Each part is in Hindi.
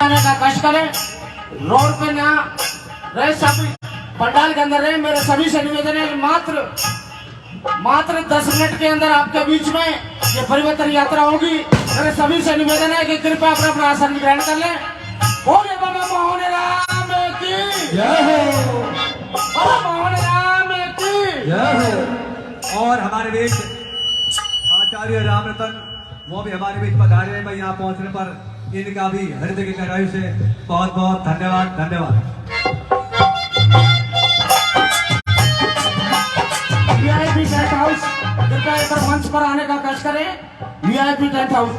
आने का कष्ट करें। रोड पे ना रहे, सभी पंडाल के अंदर रहे। मेरे सभी से निवेदन है मात्र 10 मिनट के अंदर आपके बीच में ये परिवर्तन यात्रा होगी। मेरे सभी से निवेदन है कि कृपया अपना अपना आसन ग्रहण कर लें। बोले बाबा मोहन राम की जय हो, बाबा मोहन राम की जय हो। और हमारे बीच आचार्य राम रतन वो भी हमारे बीच पधारे हैं भाई। यहाँ पहुंचने पर इनका भी हृदय की गहराई से बहुत बहुत धन्यवाद। धन्यवाद। वीआईपी टेंट हाउस कृपया एक बार मंच पर आने का कष्ट करें। वीआईपी टेंट हाउस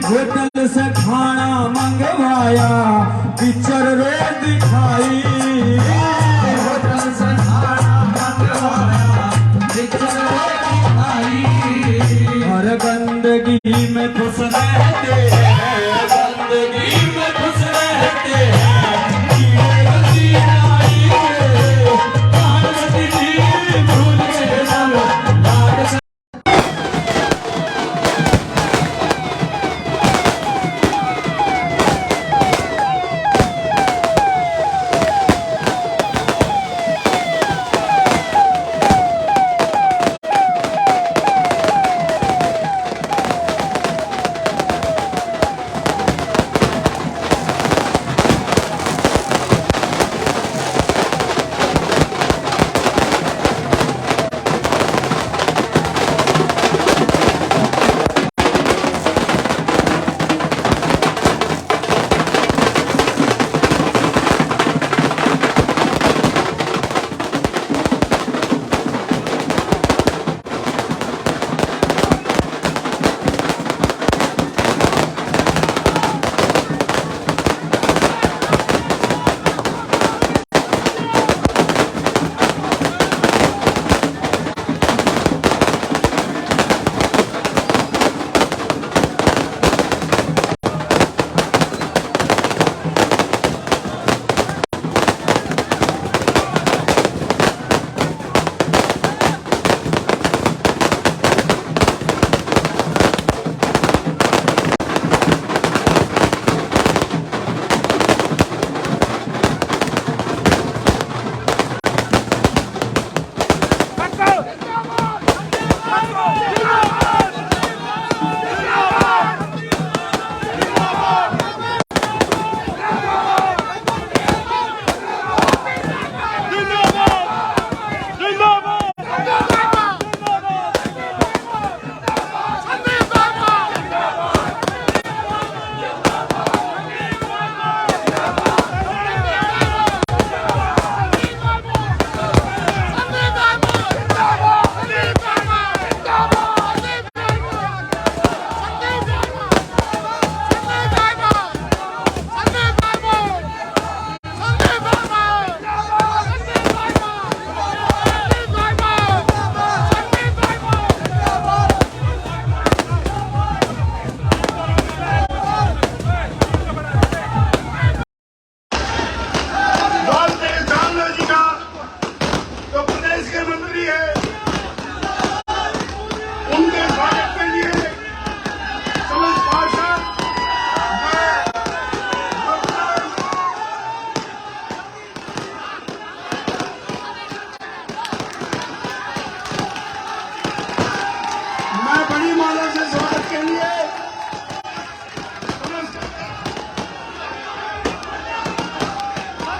होटल से खाना मंगवाया, पिक्चर रोज दिखाई। होटल से खाना मंगवाया, पिक्चर रोज दिखाई। और गंदगी में खुश रहते हैं, गंदगी में खुश रहते हैं।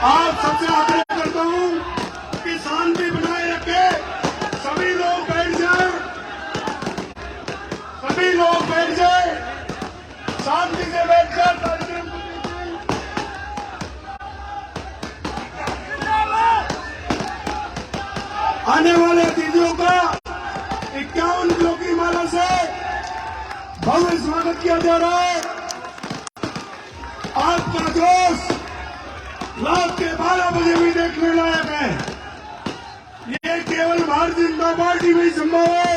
आप सबसे आग्रह करता हूं कि शांति बनाए रखे, सभी लोग बैठ जाएं, सभी लोग बैठ जाएं, शांति से बैठ जाएं। कार्यक्रम को आने वाले अतिथियों का 51 किलो की माला से भव्य स्वागत किया जा रहा है। आपका जोश रात के 12 बजे भी देखने लायक है। ये केवल भारतीय जनता पार्टी में ही संभव है।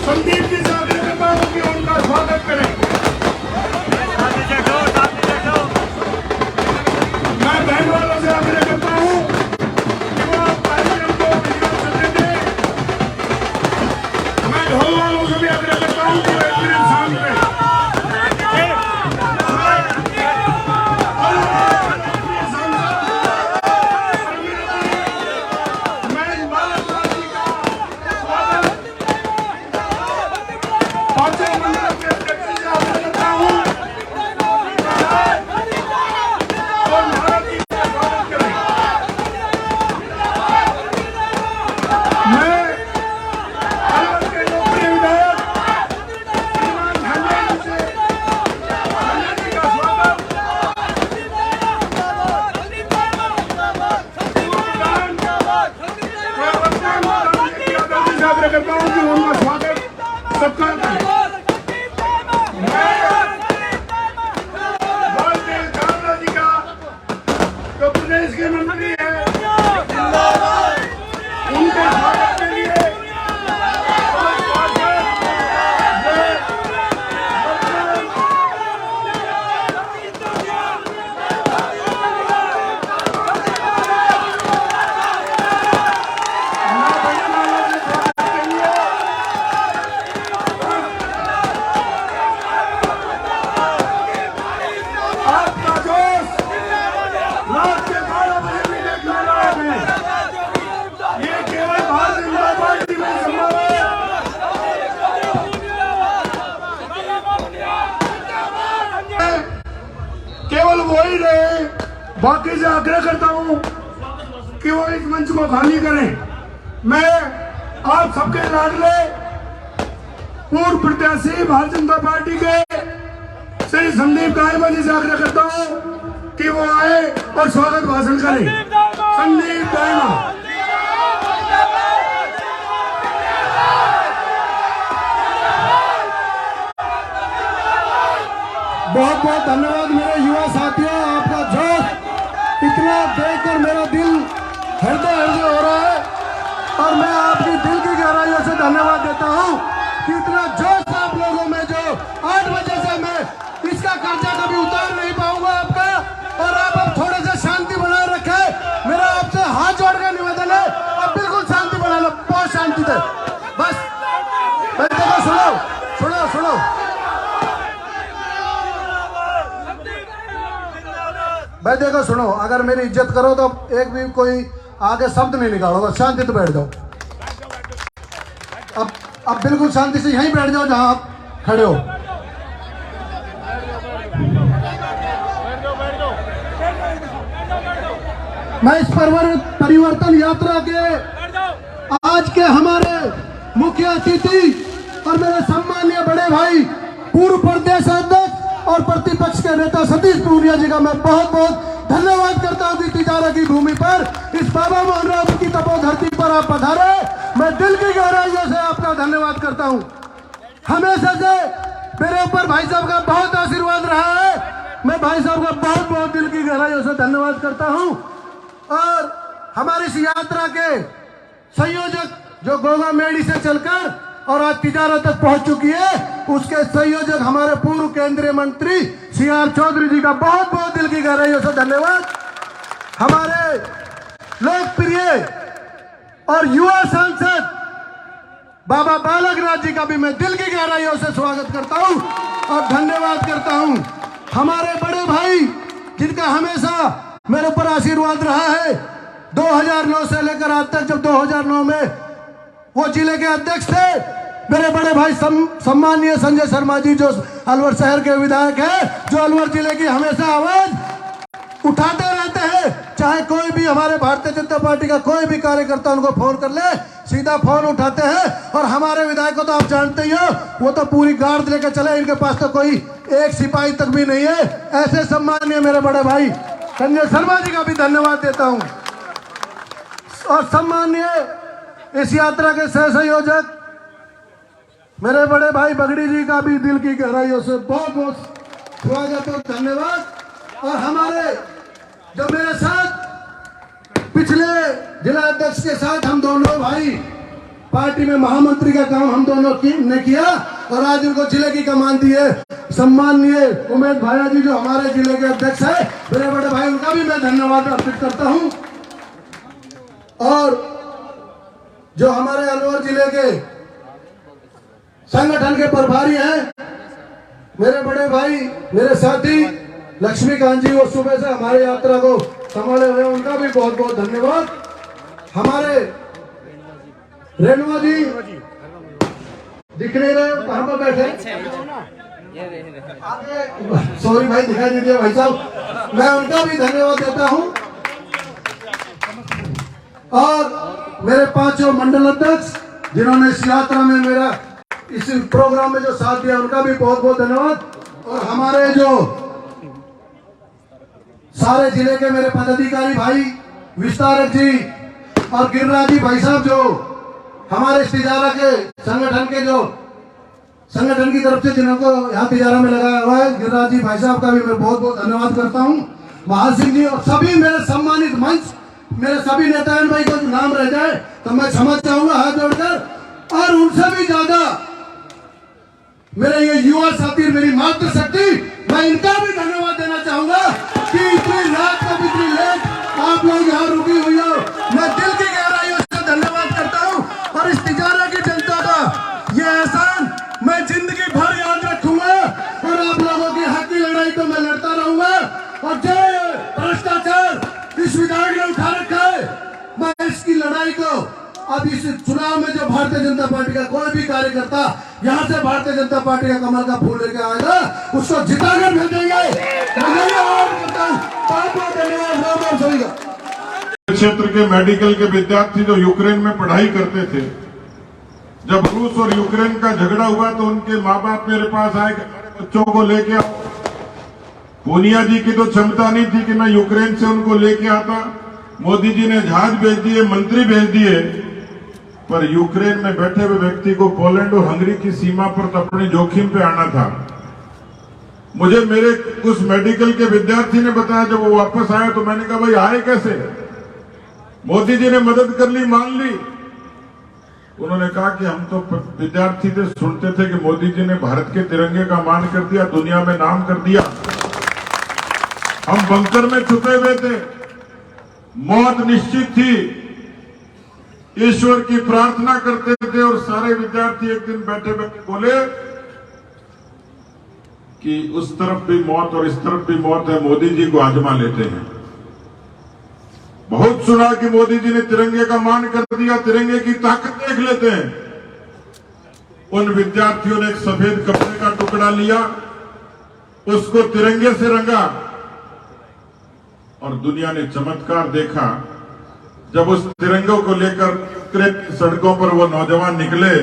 संदीप जी से आग्रह करता हूं कि उनका स्वागत करें। मैं बहन वालों से आग्रह करता हूं कि वो कार्यक्रम को विधिवत चलने दें। मैं ढोल वालों से भी आग्रह करता हूं कि वो एक मिनट शांत रहे। करता हूं कि उनका स्वागत सबका बाकी से आग्रह करता हूं कि वो इस मंच को खाली करें। मैं आप सबके लाडले पूर्व प्रत्याशी भारतीय जनता पार्टी के श्री संदीप कायमा जी से आग्रह करता हूं कि वो आए और स्वागत भाषण करें। संदीप कायमा। बहुत बहुत धन्यवाद मेरे युवा साथियों, आपका जोश इतना देखकर मेरा दिल हृदय हृदय हो रहा है और मैं आपकी दिल की गहराइयों से धन्यवाद देता हूं कि इतना जोश आप लोगों में, जो 8 बजे से मैं इसका कर्जा कभी उतार नहीं पाऊंगा आपका, और आप अब थोड़े से शांति बनाए रखें। मेरा आपसे हाथ जोड़ कर निवेदन है, अब बिल्कुल शांति बना लो, बहुत शांति से बस। सुनो सुनो सुनो, भाई देखो सुनो, अगर मेरी इज्जत करो तो एक भी कोई आगे शब्द नहीं निकालोगे, शांति से बैठ जाओ। अब बिल्कुल शांति से यहीं बैठ जाओ जहां आप खड़े हो। मैं इस परिवर्तन यात्रा के आज के हमारे मुख्य अतिथि और मेरे सम्मानीय बड़े भाई पूर्व प्रदेश अध्यक्ष और प्रतिपक्ष के नेता सतीश पूनिया जी का मैं बहुत बहुत धन्यवाद करता हूं कि तिजारा की भूमि पर इस बाबा मोहन राव की तपोधरती पर आप पधारे। मैं दिल की गहराइयों से आपका धन्यवाद करता हूं। हमेशा से मेरे ऊपर भाई साहब का बहुत आशीर्वाद रहा है। मैं भाई साहब का बहुत बहुत दिल की गहराइयों से धन्यवाद करता हूं। और हमारी इस यात्रा के संयोजक जो गोगा मेडी से चलकर और आज तिजारा तक पहुंच चुकी है, उसके संयोजक हमारे पूर्व केंद्रीय मंत्री CR चौधरी जी का बहुत बहुत दिल की गहराइयों से धन्यवाद। हमारे लोकप्रिय और युवा सांसद बाबा बालकनाथ जी का भी मैं दिल की गहराइयों से स्वागत करता हूं और धन्यवाद करता हूं। हमारे बड़े भाई जिनका हमेशा मेरे ऊपर आशीर्वाद रहा है, 2009 से लेकर आज तक, जब 2009 में वो जिले के अध्यक्ष थे, मेरे बड़े भाई सम्मानीय संजय शर्मा जी जो अलवर शहर के विधायक हैं, जो अलवर जिले की हमेशा आवाज उठाते रहते हैं। चाहे कोई भी हमारे भारतीय जनता पार्टी का कोई भी कार्यकर्ता उनको फोन कर ले, सीधा फोन उठाते हैं। और हमारे विधायक को तो आप जानते ही हो, वो तो पूरी गार्ड लेकर चले, इनके पास तो कोई एक सिपाही तक भी नहीं है। ऐसे सम्मानीय मेरे बड़े भाई संजय शर्मा जी का भी धन्यवाद देता हूं। और सम्मानीय इस यात्रा के सह संयोजक मेरे बड़े भाई बगड़ी जी का भी दिल की गहराइयों से बहुत बहुत स्वागत और धन्यवाद। और हमारे जो मेरे साथ पिछले जिला अध्यक्ष के साथ हम दोनों भाई पार्टी में महामंत्री का काम हम दोनों ने किया और आज उनको जिले की कमान दी है, सम्मानीय उमेश भाया जी जो हमारे जिले के अध्यक्ष है, मेरे बड़े भाई, उनका भी मैं धन्यवाद अर्पित करता हूं। और जो हमारे अलवर जिले के संगठन के प्रभारी हैं, मेरे बड़े भाई, मेरे साथी लक्ष्मीकांत जी, वो सुबह से हमारे यात्रा को संभाले हुए, उनका भी बहुत बहुत धन्यवाद। हमारे रेणुआ जी दिख नहीं रहे, कहां पर बैठे? सॉरी भाई, दिखाई दीजिए भाई साहब, मैं उनका भी धन्यवाद देता हूं। और मेरे 5 मंडल अध्यक्ष जिन्होंने इस यात्रा में मेरा इस प्रोग्राम में जो साथ दिया, उनका भी बहुत बहुत धन्यवाद। और हमारे जो सारे जिले के मेरे पदाधिकारी भाई, विस्तारक जी और गिरिराज जी भाई साहब, जो हमारे तिजारा के संगठन की तरफ से जिनको यहाँ तिजारा में लगाया हुआ है, गिरिराज जी भाई साहब का भी मैं बहुत बहुत धन्यवाद करता हूँ। महान सिंह जी और सभी मेरे सम्मानित मंच, मेरे सभी नेताएं भाई को नाम रह जाए तो मैं क्षमा चाहूंगा हाथ जोड़कर। और उनसे भी ज्यादा मेरे ये युवा साथी, मेरी मातृशक्ति, मैं इनका भी धन्यवाद देना चाहूंगा कि इतनी रात को इतनी लेट आप लोग यहाँ रुकी हुई हो। मैं दिल की गहराइयों से धन्यवाद करता हूँ। और इस तिजारा की जनता का ये एहसान मैं जिंदगी भर याद रखूंगा। और आप लोगों की हक की लड़ाई तो मैं लड़ता रहूंगा। और जो भ्रष्टाचार इस विधायक ने उठा रखा है, मैं इसकी लड़ाई को अब इस चुनाव में जो भारतीय जनता पार्टी का कोई भी कार्यकर्ता यहाँ से भारतीय जनता पार्टी का कमल का फूल लेके आएगा, उसको जिताकर भेजेंगे। मैं यही आह्वान करता हूँ। बहुत बहुत धन्यवाद राम राम सभी का। क्षेत्र के मेडिकल के विद्यार्थी जो यूक्रेन में पढ़ाई करते थे, जब रूस और यूक्रेन का झगड़ा हुआ तो उनके माँ बाप मेरे पास आए कि हमारे बच्चों को लेके आओ। पूनिया जी की तो क्षमता नहीं थी कि मैं यूक्रेन से उनको लेके आता। मोदी जी ने जहाज भेज दिए, मंत्री भेज दिए, पर यूक्रेन में बैठे हुए व्यक्ति को पोलैंड और हंगरी की सीमा पर तो अपने जोखिम पे आना था। मुझे मेरे उस मेडिकल के विद्यार्थी ने बताया, जब वो वापस आया तो मैंने कहा भाई आए कैसे? मोदी जी ने मदद कर ली, मान ली। उन्होंने कहा कि हम तो विद्यार्थी थे, सुनते थे कि मोदी जी ने भारत के तिरंगे का मान कर दिया, दुनिया में नाम कर दिया। हम बंकर में छुपे हुए थे, मौत निश्चित थी, ईश्वर की प्रार्थना करते थे और सारे विद्यार्थी एक दिन बैठे बैठे बोले कि उस तरफ भी मौत और इस तरफ भी मौत है, मोदी जी को आजमा लेते हैं। बहुत सुना कि मोदी जी ने तिरंगे का मान कर दिया, तिरंगे की ताकत देख लेते हैं। उन विद्यार्थियों ने एक सफेद कपड़े का टुकड़ा लिया, उसको तिरंगे से रंगा और दुनिया ने चमत्कार देखा। जब उस तिरंगे को लेकर यूक्रेन की सड़कों पर वो नौजवान निकले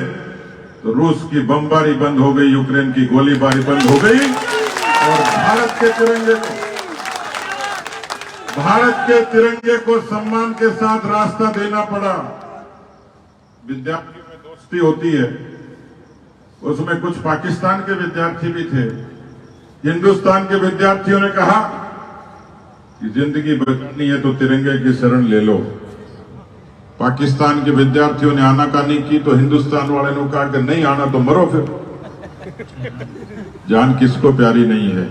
तो रूस की बमबारी बंद हो गई, यूक्रेन की गोलीबारी बंद हो गई और भारत के तिरंगे को सम्मान के साथ रास्ता देना पड़ा। विद्यार्थियों में दोस्ती होती है, उसमें कुछ पाकिस्तान के विद्यार्थी भी थे। हिंदुस्तान के विद्यार्थियों ने कहा कि जिंदगी बचानी है तो तिरंगे की शरण ले लो। पाकिस्तान के विद्यार्थियों ने आनाकानी की तो हिंदुस्तान वाले ने कहा कि नहीं आना तो मरो फिर। जान किसको प्यारी नहीं है?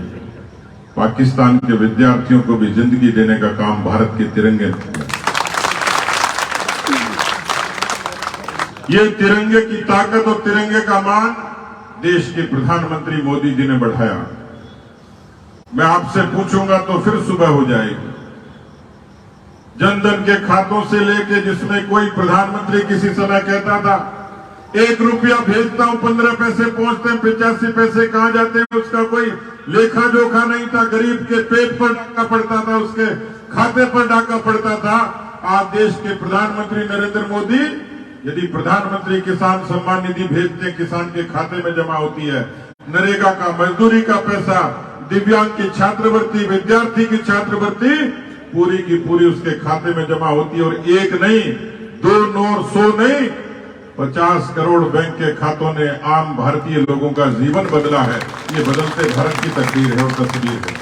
पाकिस्तान के विद्यार्थियों को भी जिंदगी देने का काम भारत के तिरंगे ने किया। ये तिरंगे की ताकत और तिरंगे का मान देश के प्रधानमंत्री मोदी जी ने बढ़ाया। मैं आपसे पूछूंगा तो फिर सुबह हो जाएगी। जनधन के खातों से लेके, जिसमें कोई प्रधानमंत्री किसी समय कहता था 1 रुपया भेजता हूं 15 पैसे पहुंचते हैं, 85 पैसे कहां जाते हैं, उसका कोई लेखा जोखा नहीं था। गरीब के पेट पर डाका पड़ता था, उसके खाते पर डाका पड़ता था। आज देश के प्रधानमंत्री नरेंद्र मोदी यदि प्रधानमंत्री किसान सम्मान निधि भेजते, किसान के खाते में जमा होती है। नरेगा का मजदूरी का पैसा, दिव्यांग की छात्रवृत्ति, विद्यार्थी की छात्रवृत्ति पूरी की पूरी उसके खाते में जमा होती है। और 1 नहीं, 2, 9, 100 नहीं, 50 करोड़ बैंक के खातों ने आम भारतीय लोगों का जीवन बदला है। ये बदलते भारत की तस्वीर है और तस्वीर है।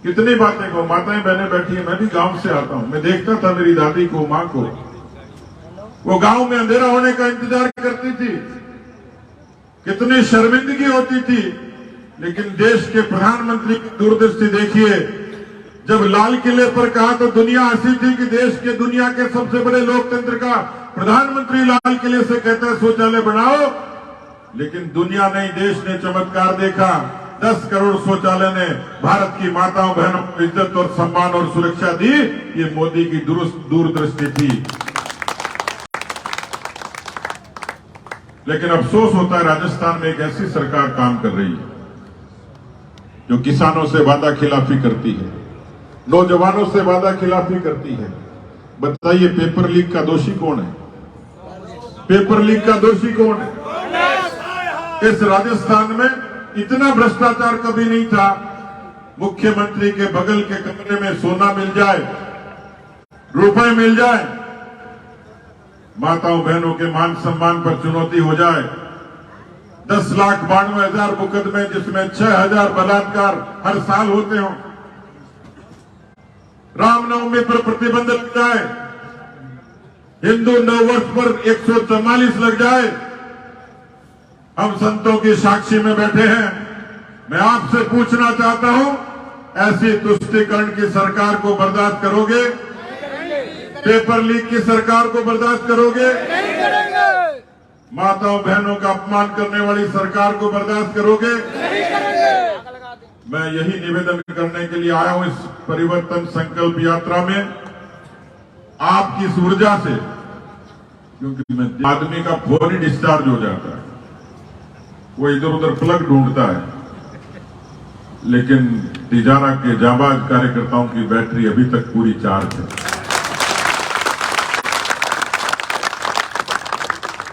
कितनी बातें को माताएं बहनें बैठी है। मैं भी गांव से आता हूं, मैं देखता था मेरी दादी को, मां को, वो गांव में अंधेरा होने का इंतजार करती थी, कितनी शर्मिंदगी होती थी। लेकिन देश के प्रधानमंत्री की दूरदृष्टि देखिए। जब लाल किले पर कहा तो दुनिया हंसी थी कि देश के दुनिया के सबसे बड़े लोकतंत्र का प्रधानमंत्री लाल किले से कहता है शौचालय बनाओ। लेकिन दुनिया नहीं, देश ने चमत्कार देखा। 10 करोड़ शौचालय ने भारत की माताओं बहनों को इज्जत और सम्मान और सुरक्षा दी। ये मोदी की दूरदृष्टि थी। लेकिन अफसोस होता है राजस्थान में एक ऐसी सरकार काम कर रही है जो किसानों से वादा खिलाफी करती है, नौजवानों से वादा खिलाफी करती है। बताइए पेपर लीक का दोषी कौन है? पेपर लीक का दोषी कौन है? इस राजस्थान में इतना भ्रष्टाचार कभी नहीं था। मुख्यमंत्री के बगल के कमरे में सोना मिल जाए, रुपए मिल जाए, माताओं बहनों के मान सम्मान पर चुनौती हो जाए। 10,92,000 मुकदमे, जिसमें 6,000 बलात्कार हर साल होते हों। रामनवमी पर प्रतिबंध लग जाए, हिंदू नववर्ष पर 144 लग जाए। हम संतों की साक्षी में बैठे हैं। मैं आपसे पूछना चाहता हूं, ऐसी तुष्टीकरण की सरकार को बर्दाश्त करोगे? पेपर लीक की सरकार को बर्दाश्त करोगे? माताओं बहनों का अपमान करने वाली सरकार को बर्दाश्त करोगे? मैं यही निवेदन करने के लिए आया हूं इस परिवर्तन संकल्प यात्रा में, आपकी इस ऊर्जा से। क्योंकि मैं आदमी का फोन ही डिस्चार्ज हो जाता है, वो इधर उधर प्लग ढूंढता है, लेकिन तिजारा के जाबाज कार्यकर्ताओं की बैटरी अभी तक पूरी चार्ज है।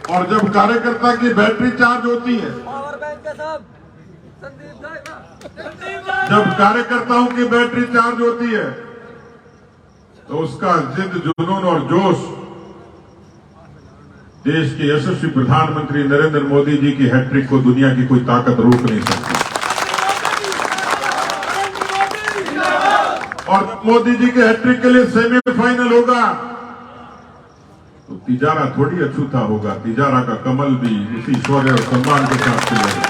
और जब कार्यकर्ता की बैटरी चार्ज होती है, जब कार्यकर्ताओं की बैटरी चार्ज होती है, तो उसका जिद, जुनून और जोश देश के यशस्वी प्रधानमंत्री नरेंद्र मोदी जी की हैट्रिक को दुनिया की कोई ताकत रोक नहीं सकती। और मोदी जी के हैट्रिक के लिए सेमीफाइनल होगा तो तिजारा थोड़ी अछूता होगा, तिजारा का कमल भी उसी शौर्य और सम्मान के साथ खिलेगा।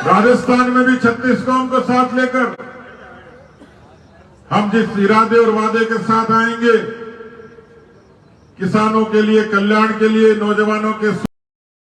राजस्थान में भी छत्तीसगढ़ को साथ लेकर हम जिस इरादे और वादे के साथ आएंगे, किसानों के लिए, कल्याण के लिए, नौजवानों के